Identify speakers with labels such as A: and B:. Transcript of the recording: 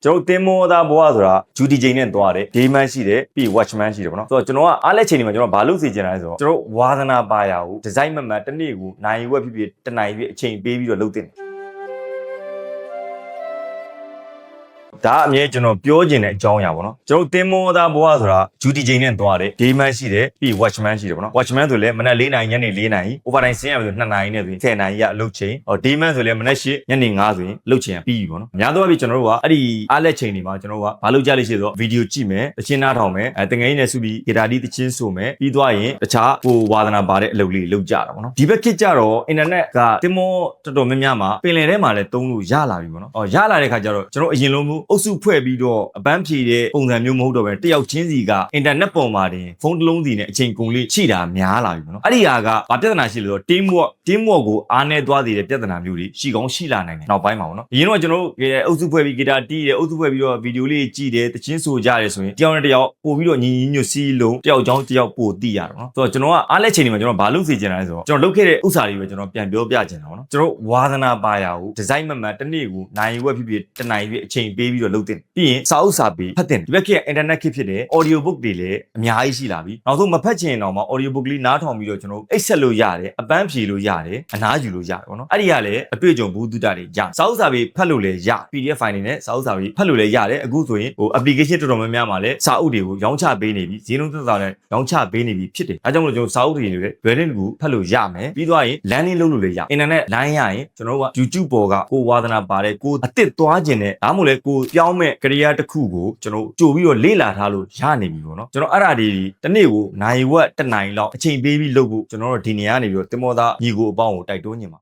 A: ကျွန်တော်တင်မောသားဘွားဆိုတာဂျူတီချိန်နဲ့သွားတယ်ဒေးမန်းရှိတယ်ပြီး watchman ရှိတယ်ပေါ့နော်ဆိုတော့ကျွန်တော်ကအားလက်ချိန်တွေမှာကျွန်တော်ဘာလုပ်စီချင်တာလဲဆိုတော့ကျွန်တော်ဝါသနာပါရကိုဒီဇိုင်းမမှန်တစ်နေ့ကိုနိုင်ဝက်ဖြစ်ဖြစ်တစ်နိုင်ဖြစ်အချိန်ပေးပြီးတော့လုပ်တင်ဒါအမြဲကျွန်တော်ပြောချင်တဲ့အကြောင်းအရာပေါ့နော်ကျွန်တော်တင်မောသားဘွားဆိုတာဂျူတီချိန်နဲ့သွားတယ်ဒေးမန်းရှိတယ်ပြီး watchman ရှိတယ်ပေါ့နော် watchman ဆိုလည်းမနက်4နာရီညနေ4နာရီ overtime ဆင်းရမယ်ဆို2နာရီနဲ့ဆိုရင်10နာရီရအလုပ်ချိန်ဟောဒေးမန်းဆိုလည်းမနက်8ညနေ9ဆိုရင်လုပ်ချိန်ပြီးပြီပေါ့နော်အများသောအားဖြင့်ကျွန်တော်တို့ကအဲ့ဒီအားလက်ချိန်တွေမှာကျွန်တော်တို့ကဘာလုပ်ကြလိမ့်ရှိဆိုတော့ဗီဒီယိုကြည့်မယ်တချင်းနားထောင်မယ်တငယ်ကြီးနဲ့စုပြီးဂီတာတီးတချင်းဆိုမယ်ပြီးသွားရင်တခြားဟိုဝါသနာပါတဲ့အလုပ်လေးလုပ်ကြတာပေါ့နော်ဒီဘက်ခေတ်ကြတော့အင်တာနက်ကတင်မောတော်တော်များများမှာပင်လယ်ထဲမှာလည်းသုံးလို့ရလာပြီပေါ့နော်ရလာတဲ့ခါကျတော့ကျွန်တော်အရင်လုံးမျိုးအုပ်စုဖွဲ့ပြီးတော့အပန်းဖြေတဲ့ပုံစံမျိုးမဟုတ်တော့ပဲတယောက်ချင်းစီကအင်တာနက်ပေါ်မှာတင်ဖုန်းတစ်လုံးစီနဲ့အချိန်ကုန်လေးရှိတာများလာပြီပေါ့နော်အဲ့ဒီဟာကဘာပြဿနာရှိလို့ team work ကိုအားနည်းသွားစေတဲ့ပြဿနာမျိုးတွေရှိကောင်းရှိလာနိုင်တယ်နောက်ပိုင်းမှာပေါ့နော်အရင်တော့ကျွန်တော်တို့အုပ်စုဖွဲ့ပြီးဂီတာတီးတယ်အုပ်စုဖွဲ့ပြီးတော့ဗီဒီယိုလေးကြည့်တယ်တချင်းဆိုကြတယ်ဆိုရင်တယောက်နဲ့တယောက်ပို့ပြီးတော့ညီညွတ်စီးလုံးတယောက်ချောင်းတယောက်ပို့တီးရတော့နော်ဆိုတော့ကျွန်တော်ကအားလက်ချိန်တွေမှာကျွန်တော်ဘာလုပ်စေချင်တာလဲဆိုတော့ကျွန်တော်လုပ်ခဲ့တဲ့ဥစ္စာတွေပဲကျွန်တော်ပြန်ပြောပြချင်တာပေါ့နော်ကျွန်တော်ဝါသနာပါရာကိုဒီဇိုင်းမမှန်တစ်နေ့ကိုနိုင်ဝက်ဖြစ်ဖြစ်တစ်နိုင်ဖြစ်အချိန်ပေးပြီးတော့လုပ်တင်ပြီးရင်စာအုပ်စာပေဖတ်တင်ဒီဘက်ကအင်တာနက်ခေတ်ဖြစ်တဲ့ audio book တွေလည်းအများကြီးရှိလာပြီနောက်ဆုံးမဖတ်ချင်တော့မှ audio book လေးနားထောင်ပြီးတော့ကျွန်တော်အိတ်ဆက်လို့ရတယ်အပန်းဖြေလို့ရတယ်အနားယူလို့ရတယ်ပေါ့နော်အဲ့ဒီကလည်းအတွေ့အကြုံဘူးတုတတွေရစာအုပ်စာပေဖတ်လို့လည်းရ PDF file တွေနဲ့စာအုပ်စာပေဖတ်လို့လည်းရတယ်အခုဆိုရင်ဟို application တော်တော်များများမှာလည်းစာအုပ်တွေကိုရောင်းချပေးနေပြီဈေးနှုန်းသက်သာနဲ့ရောင်းချပေးနေပြီဖြစ်တယ်အဲကြောင့်မလို့ကျွန်တော်စာအုပ်တွေလည်းလွယ်တဲ့ကူဖတ်လို့ရမယ်ပြီးသွားရင် landing လုပ်လို့လည်းရအင်တာနက် line ရရင်ကျွန်တော်တို့က YouTube ပေါ်ကကိုဝါသနာပါတဲ့ကိုအစ်စ်သွားခြင်းနဲ့ဒါမှမဟုတ်လေကိုပြောင်းမဲ့ career တစ်ခုကိုကျွန်တော်ကြိုပြီးတော့လေ့လာထားလို့ရနေပြီပေါ့နော်ကျွန်တော်အဲ့ဒါတွေတစ်နေ့ကိုနိုင်ဝက်တစ်နိုင်လောက်အချိန်ပေးပြီးလုပ်ဖို့ကျွန်တော်တို့ဒီနေရာကနေပြီးတော့တင်မောသားညီကိုအပေါင်းကိုတိုက်တွန်းနေမှာ